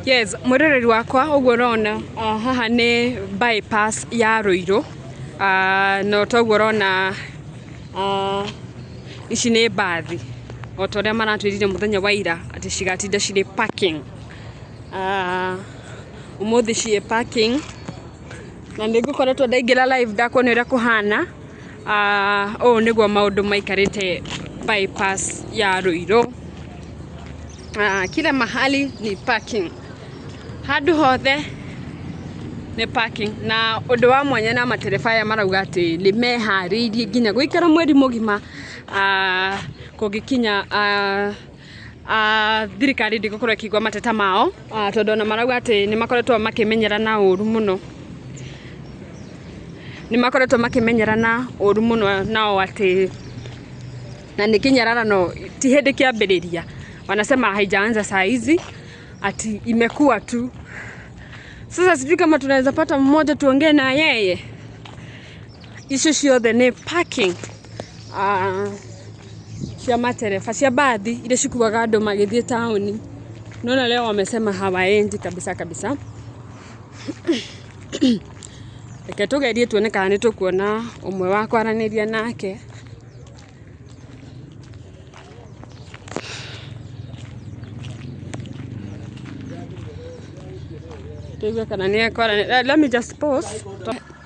Yes, murereri wakwa uguo rona haha ni bypass ya Ruiru. No toguo rona ici ni mbathi. O ta uria maratwirire muthenya wa ira ati cigatinda ciri parking. Umuthi ci parking. Na nigukoretwo ndaingira live ndakuona uria kuhana. Niguo maundu maikarite bypass ya Ruiru. Kila mahali ni parking. Handu hothe ni parking na undu wa mwanya na matereba aya marauga ati ni mehariirie nginya guikara mweri mugima kungikinya thirikari ndigukorwo ikigwa mateta mao tondu na marauga ati ni makoretwo makimenyerana uru muno nao ati na nikinyararano ti hindi kiambiriria wanasema haijaanza saa hizi ati imekuwa tu. Sasa sijui kama tunaweza pata mmoja tuongee na yeye. Isho ciothe ni parking cia matereba cia bathi ile cikuaga andu magithie tauni. Naona leo wamesema hawaendi kabisa. Reke tugerie tuone kana ni tukuona umwe wa kwaraniria nake. Let me just pause.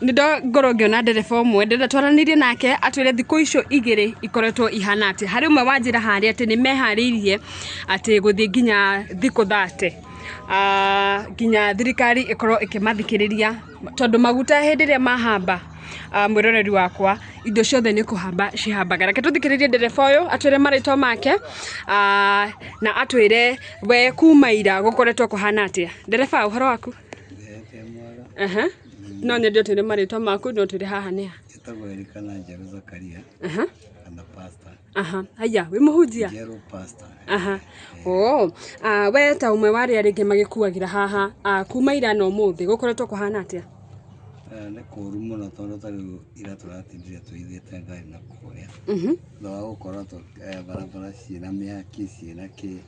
Nindo ngoro ngiona ndereba umwe ndenda twaranirie nake atwire thiku icio igiri ikoretwo ihana ati hari umwe wanjira hari ati ni mehariirie ati guthie nginya thiku 30 nginya thirikari ikorwo ikimathikiriria tondu maguta hindi ria mahamba mwiroreri wakwa indo ciothe ni kuhamba cihambaga. Reke tuthikiririe ndereba uyu atwire maritwa make na atwire we kuma ira gukoretwo kuhana atia. Ndereba uhoro waku? No ndio tuli maritwa maku no tuli haha ni ha. Etagwo Erikana Njeru Zakaria. Kana pastor. Haya we muhunjia. Njeru pastor. We ta umwe wari aringi magikuagira haha kuma ira no muthi gukoretwo kuhana atia? Ni kuru muno tondu tariu ira turatindire tuithite ngari na kuria. Thawa gukorwo barabara ciina miaki ciina ki.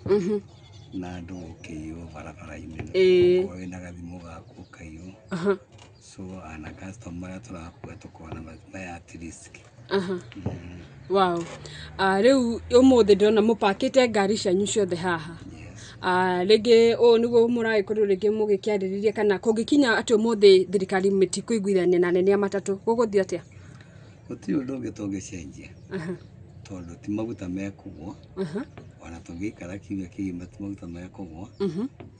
Na andu ukiyo barabara-ini. Wina gathimo gaku ukiyo. So ana customer turakua tukona maya at risk. Wow. Riu umuthi ndona mupakite ngari cianyu ciothe haha. Rege niguo muraikorwo rege mugikiaririria kana kungikinya ati umuthi thirikari mitikuiguithania na nene matatu guguthia atia? Guti undu ungitongicenjia. Tondu ti maguta mekugwo. Wana tungikara kinya kigima ti maguta mekugwo.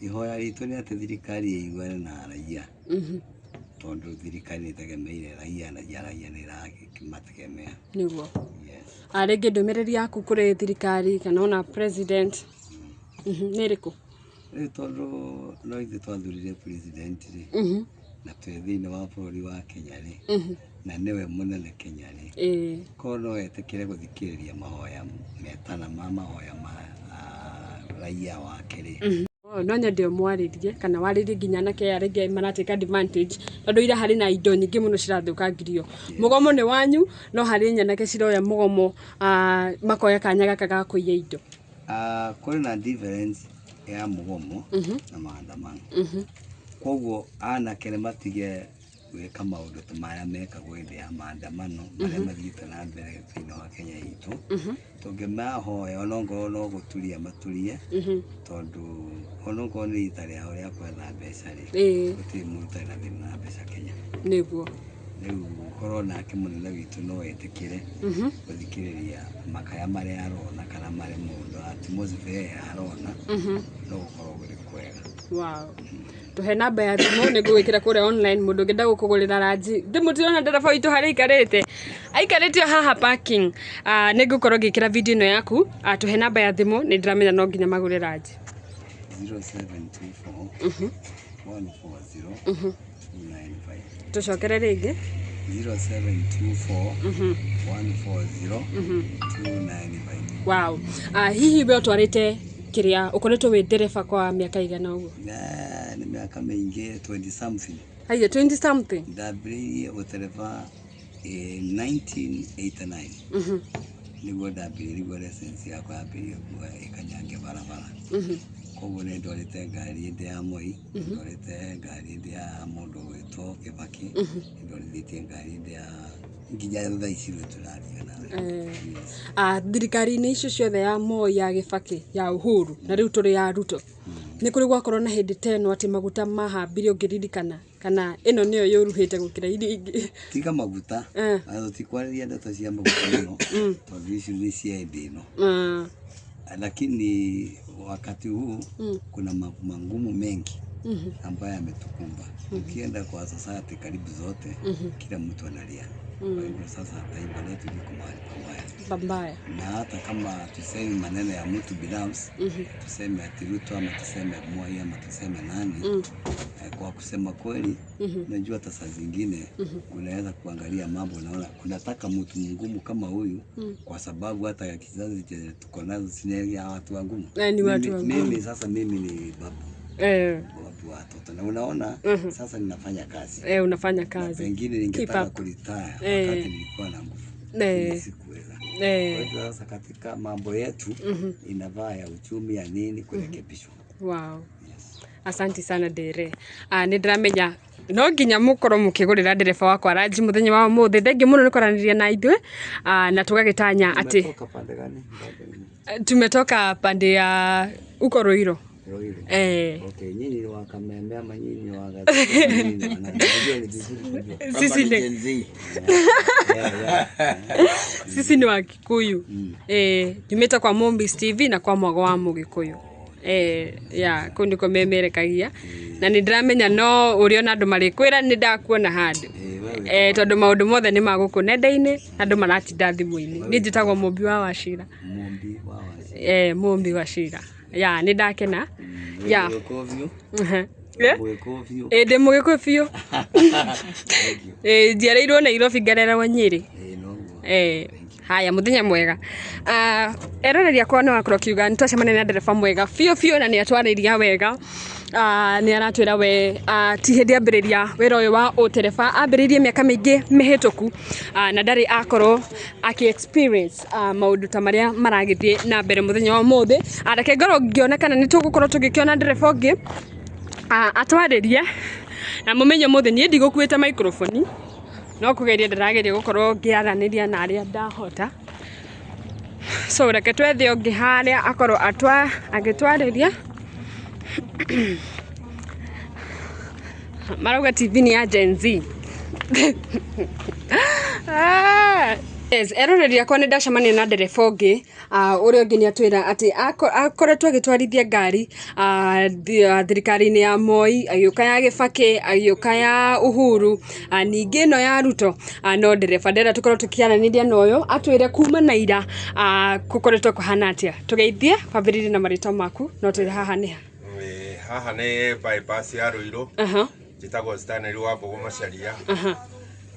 Ihoya ritu ni ati thirikari igwane na raia. Tondu thirikari itegemeire raia na raia ni rakimategemea. Niguo. Yes. Rege ndumiriri yaku kuri thirikari kana ona president niriku? Tondu no ithe twathurire president na twi thiini wa bururi wa Kenya na niwe munene Kenya kono etekire guthikiriria mahoya metana mahoya ma raia wa kiri. No nyende mwaririe kana waririe nginya na ke arege marateka advantage tondu ira hari na indo nyingi muno cirathukangirio. Mugomo ni wanyu no hari nyanake ciroya mugomo makoya kanya gaka ga kuiya indo. Kuri na difference ya mugomo na maandamano. Koguo anake matige gwika maundu tumaya mekagwo hindi ya maandamano maria mathiite na mbere thiini wa Kenya itu. Tungemahoya onongorwo no guturia maturie tondu onongorwo ni rita riao ria kwetha mbeca gutiri murutai na thiini na mbeca Kenya. Niguo. Riu korwo nake munene witu no etikire guthikiriria makaya maria arona kana mari mundu atmosphere arona no gukorwo guri kwega. Wow. Tuhe namba ya thimu niguikira kure online mundu ngenda gukugurira ranji ndimutirona ndereba witu hari ikarite aikarite haha parking. Nigukorwo ngikira video ino yaku tuhe namba ya thimu ni ndiramenya no nginya magure ranji 0724 140 295. Tucokere ringi 0724 140 295. Wow. Hihi we utwarite kiria ukoretwo wi ndereba kwa miaka igana uguo? Ni miaka mingi 20 something. Haya 20 something. Ndambiririe utereva 1989. Niguo ndambiririe license yakwa yambirie kuwa ikanyange barabara. koguo nä ndwarä ngari ndä ya Moi ndwarä ngari ndä ya må ndå gwä two Kibaki ndwarithä tie ngari ndä ya nginya thaa ici rä tå rarigana thirikari-inä icio ciothe ya Moi ya Kibaki ya Uhuru na rä u tå rä ya Ruto nä kå rä gwakorwo na hä ndä teno atä maguta mahambire å ngä ririkana kana ä no nä yo yå ruhä te gå kä ra iria ingä tiga maguta tå tikwarä ndeto cia maguta ä no tondå icio nä ciendä no lakini wakati huu kuna magumu mengi ambayo yametukumba. Ukienda kwa society karibu zote kila mtu analia. Kwa hivyo sasa taifa letu liko mahali pabaya. Na hata kama tuseme maneno ya mtu binafsi, tuseme ati Ruto ama tuseme Moi ama tuseme nani, kwa kusema kweli, najua hata saa zingine unaweza kuangalia mambo unaona kunataka mtu mgumu kama huyu kwa sababu hata ya kizazi tuko nazo sineri ya watu wangumu. Mimi sasa mimi ni babu. Watoto na unaona sasa ninafanya kazi. Unafanya kazi. Na pengine ningetaka kuritaya wakati nilikuwa na nguvu. Sikuweza. Kwa hivyo sasa katika mambo yetu inavaa ya uchumi ya nini kurekebishwa. Wow. Yes. Asante sana Ndere. Nĩ ndĩramenya no nginya mũkorwo mũkĩgũrĩra ndereba wakwa ranji mũthenya wa ũmũthĩ. Thengiũ mũno nĩ kwaranĩria na ithuĩ na tũgagĩtanya atĩ tumetoka pande ya uko Ruiru. Okay, nyinyi wa Kameme ama nyinyi wa Gatundu? Sisi ni sisi ni wa Kikuyu. Tumeta kwa Mombis TV na kwa Mwago wa Mugikuyu. Ya kundi ko memerekagia na nĩ ndĩramenya no ũrĩ ona andũ marĩkwĩra nĩ ndakuona handũ tondũ maũndũ mothe nĩ magũkũ nenda-inĩ andũ maratinda thimũ-inĩ. Niĩ njĩtagwo Mũmbi wa Wachira. Mũmbi wa Wachira. Ya nĩ ndakena. Ya ndĩ Mũgĩkũyũ biũ. Njiarĩirwo Nairobi ngarererwo Nyĩrĩ. Haya muthenya mwega. Eroreria kwa no akorwo kiuga nĩ twacemania na ndereba mwega biũ na nĩ atwarĩria wega. Nĩ aratwĩra we ti hĩndĩ ambĩrĩria wĩra ũyũ wa ũtereba ambĩrĩirie mĩaka mĩingĩ mĩhĩtũku na ndarĩ akorwo aki experience maũndũ ta marĩa maragĩthiĩ na mbere mũthenya wa ũmũthĩ. Reke ngorwo ngĩona kana nĩ tũgũkorwo tũgĩkĩona ndereba ũngĩ atwarĩrie na mũmenye mũthĩ niĩ ndigũkuĩte microphone no kũgeria ndĩrageria gũkorwo ngĩaranĩria na arĩa ndahota. So reke twethe ũngĩ harĩa akorwo agĩtwarĩria. Marauga TV ni ya Gen Z. Yes, eroreria kwa nĩ ndacemania na ndereba ũngĩ ũrĩa ũngĩ nĩ atwĩra atĩ akoretwo agĩtwarithia ngari thirikari-inĩ ya Moi, agĩũka ya Kibaki, agĩũka ya Uhuru, ningĩ ĩno ya Ruto. No ndereba ndĩrenda tũkorwo tũkĩaranĩria na ũyũ atwĩre kuma na ira gũkoretwo kũhana atĩa. Tũgeithie kwambĩrĩria na marĩtwa maku no twĩre haha nĩ haha nĩ bypass ya Ruiru. Njĩtagwo Stanley wa Mbogo Macharia.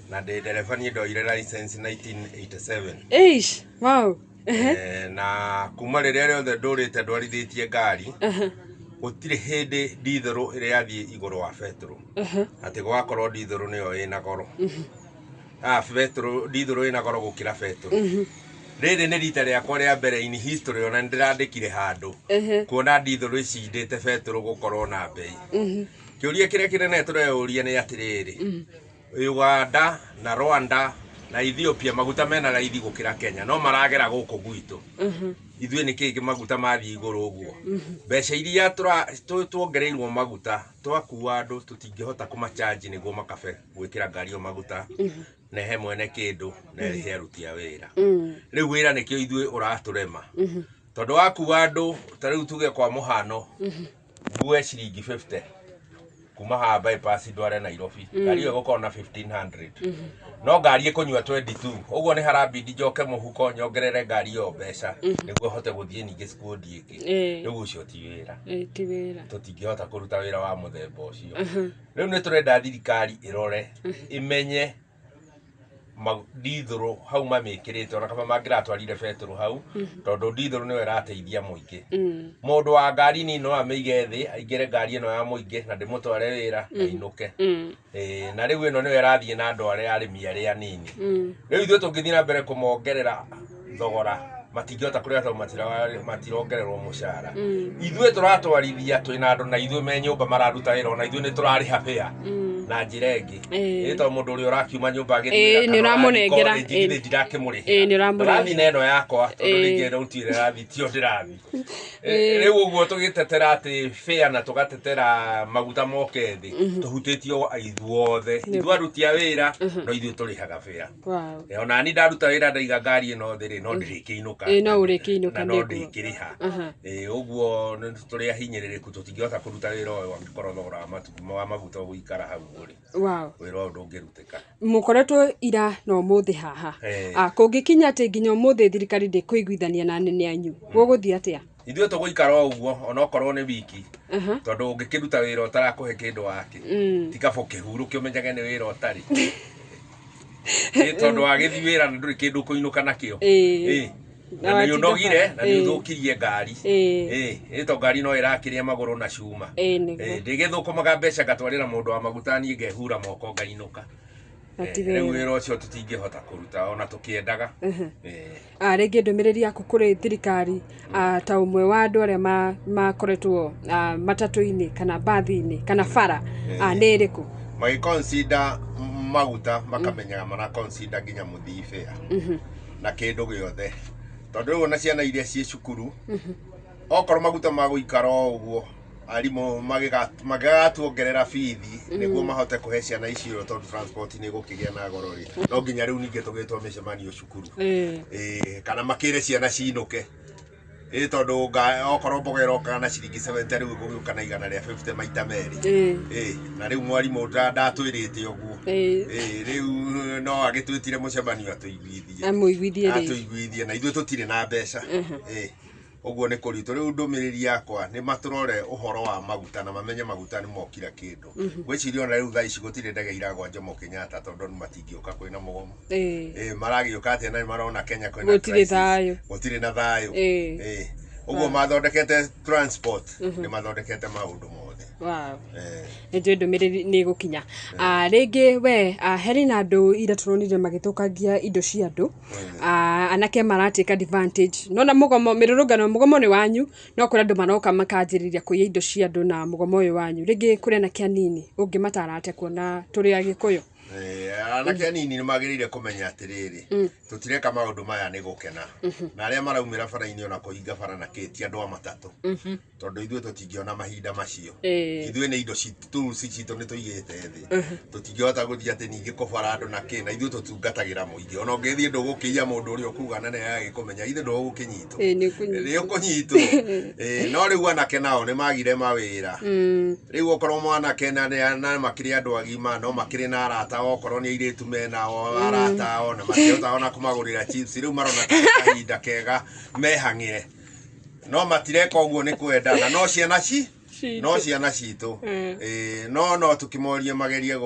Na ndereba niĩ ndoire license 1987. Wow. Na kuma rĩrĩa rĩothe ndũrĩte ndwarithĩtie ngari gũtirĩ hĩndĩ nditherũ ĩrĩa yathiĩ igũrũ wa betũrũ atĩ gwakorwo nditherũ nĩyo ĩna goro. Nditherũ ĩna goro gũkĩra betũrũ. Rĩrĩ nĩ rita rĩakwa rĩa mbere in history ona ndĩrandĩkire handũ kuona nditherũ icindĩte betũrũ gũkorwo na bei. Kĩũria kĩrĩa kĩnene tũreyũria nĩ atĩrĩrĩ, Uganda na Rwanda na Ethiopia maguta mena raithi gũkĩra Kenya no maragera gũkũ gwitũ. Ithuĩ nĩkĩĩ maguta mathiĩ igũrũ ũguo? Mbeca iria tuongereirwo maguta twakua andũ tũtingĩhota kũmacharge nĩguo makabe gwĩkĩra ngari ĩyo maguta na he mwene kĩndũ na rĩhe aruti a wĩra. Rĩu wĩra nĩkĩo ithuĩ ũratũrema tondũ wakua andũ ta rĩu tuge kwa mũhano ngue ciringi 50 kuma haha bypass ndware Nairobi, ngari ĩyo gũkorwo na 1500 no ngari ĩkũnyua 22. Ũguo nĩ harabidi njoke mũhuko nyongerere ngari ĩyo mbeca nĩguo hote gũthiĩ ningĩ skundi ĩngĩ. Rĩu ũcio ti wĩra. Ti wĩra. Tũtingĩhota kũruta wĩra wa mũthemba ũcio. Rĩu nĩ tũrenda thirikari ĩrore ĩmenye nditherũ hau mamĩkĩrĩte ona kama mangĩratwarire betũrũ hau tondũ nditherũ nĩyo ĩrateithia mũingĩ. Mũndũ wa ngari nini no amĩige thĩ aingĩre ngari ĩno ya mũingĩ na ndĩmũtware wĩra na ainũke. Na rĩu ĩno nĩyo ĩrathiĩ na andũ arĩa arĩmi arĩa anini. Rĩu ithuĩ tũngĩthiĩ na mbere kũmongerera thogora matingĩhota kũrĩa tondũ matirongererwo mũcara. Ithuĩ tũratwarithia twĩna andũ na ithuĩ me nyũmba mararuta wĩra ona ithuĩ nĩ tũrarĩha fare na njĩra ĩngĩ. Ĩ tondũ mũndũ ũrĩa ũrakiuma nyũmba agĩthiĩ nĩ ũramũnengera ndirakĩmũrĩhĩra ũrathi na ĩno yakwa tondũ rĩngĩ ũrutire rathi tio ndĩrathi. Rĩu ũguo tũgĩtetera atĩ fare na tũgatetera maguta moke thĩ tũhutĩtio ithuothe ithuĩ aruti a wĩra no ithuĩ tũrĩhaga fare. Ona ni ndaruta wĩra ndaiga ngari ĩno thĩ no ndĩrĩkĩinũka no ũrĩkĩinũka no ndĩkĩrĩha. Ũguo tũrĩ ahinyĩrĩrĩku tũtingĩhota kũruta wĩra ũyũ angĩkorwo thogora wa maguta ũgũikara hau ũrĩ. Wĩra ũyũ ndũngĩrutĩka. Mũkoretwo ira na ũmũthĩ haha. Kũngĩkinya atĩ nginya ũmũthĩ thirikari ndĩkũiguithania na anene anyu gũgũthiĩ atĩa? Ithuĩ tũgũikara o ũguo onokorwo nĩ wiki tondũ ũngĩkĩruta wĩra ũtarakũhe kĩndũ wake ti kaba ũkĩhurũke ũmenyage nĩ wĩra ũtarĩ. Tondũ wagĩthiĩ wĩra na ndũrĩ kĩndũ kũinũka nakĩo na nĩ ũnogire na nĩ ũthũkirie ngari. Tondũ ngari no ĩrakĩrĩa magũrũ na cuma. Ndĩgĩthũkũmaga mbeca ngatwarĩra mũndũ wa maguta niĩ ngehura moko ngainũka. Rĩu wĩra ũcio tũtingĩhota kũruta ona tũkĩendaga. Rĩngĩ ndũmĩrĩri yaku kũrĩ thirikari ta ũmwe wa andũ arĩa makoretwo matatũ-inĩ kana mbathi-inĩ kana bara nĩ ĩrĩkũ? Magĩconsider maguta makamenyaga mana consider nginya mũthii fare na kĩndũ gĩothe. Tondũ rĩu ona ciana iria ciĩ cukuru okorwo maguta magũikara o ũguo arimũ magĩgatuongerera bithi nĩguo mahote kũhe ciana icio tondũ transport nĩ gũkĩgĩa na goro rĩ. No nginya rĩu ningĩ tũgĩtwo mĩcemanio cukuru kana makĩre ciana cinũke. Tondũ okorwo mboga ĩrokaga na ciringi 70 rĩu gũgĩũka na igana rĩa 50 maita merĩ. Na rĩu mwarimũ ndatwĩrĩte ũguo. Rĩu no agĩtwĩtire mũcemanio atũiguithie na ithuĩ tũtirĩ na mbeca. Ũguo nĩ kũritũ. Rĩu ndũmĩrĩri yakwa nĩ matũrore ũhoro wa maguta na mamenye maguta nĩ mokira kĩndũ. Gwĩciria ona rĩu thaa ici gũtirĩ ndege iragwa Jomo Kenyatta tondũ matingĩũka kwĩna mũgomo. Maragĩũka atĩa na marona Kenya kwĩna gũtirĩ na thayũ. Ũguo mathondekete transport nĩ mathondekete maũndũ mothe. Nĩnjũĩ ndũmĩrĩri nĩ gũkinya. Rĩngĩ we harĩ na andũ ira tũronire magĩthũkangia indo cia andũ, anake maratĩka advantage. Nona mũgomo mĩrũrũngano mũgomo nĩ wanyu no kũrĩ andũ maroka makanjĩrĩria kũiya indo cia andũ na mũgomo ũyũ wanyu. Rĩngĩ kũrĩ anake anini ũngĩmatara atĩa kuona tũrĩ Agĩkũyũ? Anake anini nĩ magĩrĩire kũmenya atĩrĩrĩ tũtireka maũndũ maya nĩ gũkena na arĩa maraumĩra bara-inĩ ona kũhinga bara na kĩti andũ a matatũ tondũ ithuĩ tũtingĩona mahinda macio. Ithuĩ nĩ indo citũ nĩ tũigĩte thĩ tũtingĩhota gũthiĩ atĩ ningĩ kũbara andũ na kĩ na ithuĩ tũtungatagĩra mũingĩ. Ona ũngĩthiĩ ndũgũkĩiya mũndũ ũrĩa ũkuga nene agĩkũmenya ithe ndũgũkĩnyitwo nĩ ũkũnyitwo. No rĩu anake nao nĩ magire mawĩra. Rĩu okorwo mwanake na makĩrĩ andũ agima no makĩrĩ na arata okorwo nĩ airĩtu menao arata o na makĩhota ona kũmagũrĩra chips. Rĩu marona kahinda kega mehang'ĩre no matireka ũguo nĩ kwendana no ciana citũ no tũkĩmorie magerie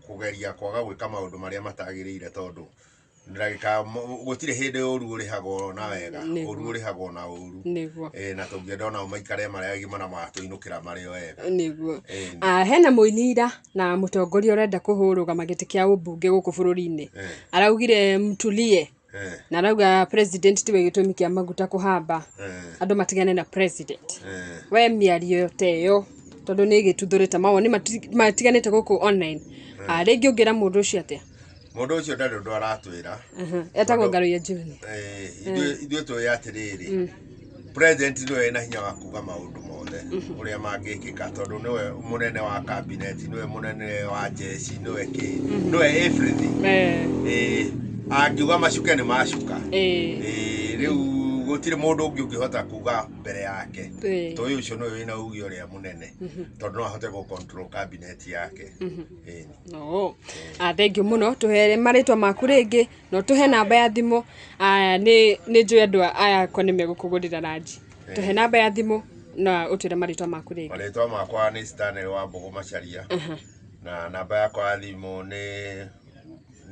kũgeria kwaga gwĩka maũndũ marĩa matagĩrĩire tondũ gũtirĩ hĩndĩ ũru ũrĩhagwo na wega ũru ũrĩhagwo na ũru. Na tũngĩenda ona maikare marĩa agima na matũinũkĩra marĩ o wega. Hena mũini ira na mũtongoria ũrenda kũhũrũgama gĩtĩ kĩa ũmbunge gũkũ bũrũri-inĩ araugire mtulie na arauga president tiwe gĩtũmi kĩa maguta kũhamba andũ matigane na president. We mĩario ta ĩyo tondũ nĩ ĩgĩtuthũrĩte mawoni matiganĩte gũkũ online. Rĩngĩ ũngĩra mũndũ ũcio atĩa? Mũndũ ũcio ndarĩ ũndũ aratwĩra. Etagwo Ngaruiya Junior. Ithuĩ tũĩ atĩrĩrĩ president nĩwe ena hinya wa kuga maũndũ mothe ũrĩa mangĩkĩka tondũ nĩwe mũnene wa cabinet nĩwe mũnene wa jeshi nĩwe everything. Angiuga macuke nĩ macuka. Rĩu gũtirĩ mũndũ ũngĩ ũngĩhota kuga mbere yake. Tũĩ ũcio nĩwe wĩna uge ũrĩa mũnene tondũ no ahote gũ control cabinet yake. Thengiũ mũno tũhere marĩtwa maku rĩngĩ no tũhe namba ya thimũ. Nĩ njũĩ andũ aya kwa nĩ megũkũgũrĩra ranji. Tũhe namba ya thimũ na ũtwĩre marĩtwa maku rĩngĩ. Marĩtwa makwa nĩ Stanley wa Mbũgũ Macharia na namba yakwa ya thimũ nĩ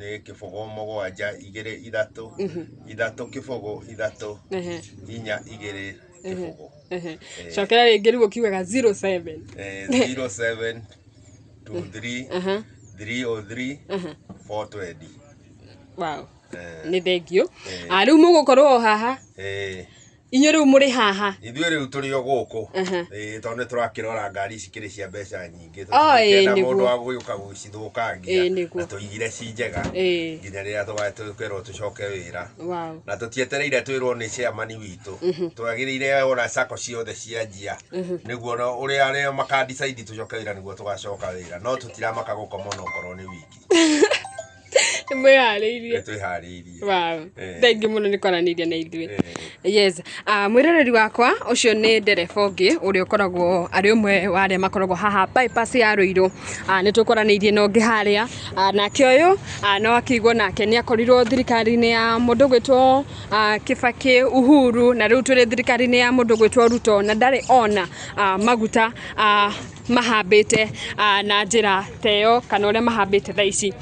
0773 Cokera rĩngĩ rĩu ũkiugaga 07 0723 303 420. nĩ thengio rĩu mũgũkorwo haha inyuĩ rĩu mũrĩ haha ithuĩ rĩu tũrĩ o gũkũ tondũ nĩ tũrakĩrora ngari ici kĩrĩ cia mbeca nyingĩ tũkĩenda mũndũ wa gũgĩũka gũcithũkangia na tũigire ci njega nginya rĩrĩa tũgagĩtwĩrwo tũcoke wĩra na tũtietereire twĩrwo nĩ chairman witũ twagĩrĩire ona sako ciothe cianjia nĩguo ũrĩa arĩa makadicaidi tũcoke wĩra nĩguo tũgacoka wĩra no tũtiramaka gũkoma ona okorwo nĩ wiki mwĩharĩirie thengi mũno nĩ kwaranĩria na ithuĩ yes mwĩroreri wakwa ũcio nĩ ndereba ũngĩ ũrĩa ũkoragwo arĩ ũmwe wa arĩa makoragwo haha bypass ya Ruiru nĩ tũkwaranĩirie na ũngĩ harĩa nake ũyũ no akĩigwo nake nĩ akorirwo thirikari-inĩ ya mũndũ gwĩtwo Kibaki Uhuru na rĩu tũrĩ thirikari-inĩ ya mũndũ gwĩtwo Ruto na ndarĩ ona maguta mahambĩte na njĩra teyo kana ũrĩa mahambĩte thaa ici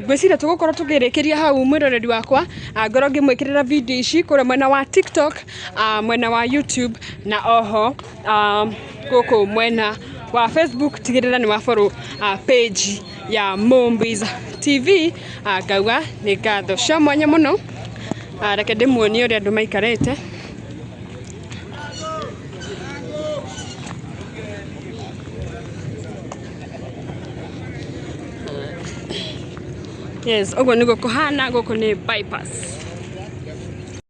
ngwĩciria tũgũkorwo tũkĩrĩkĩria hau mwĩroreri wakwa ngorwo ngĩmwĩkĩrĩra video ici kũrĩa mwena wa TikTok mwena wa YouTube na oho gũkũ mwena wa Facebook tigĩrĩra nĩ wa follow page ya Mombies TV ngauga nĩ ngatho cia mwanya mũno reke ndĩmuonie ũrĩa andũ maikarĩte yes, ogo niko kuhana goko ni bypass.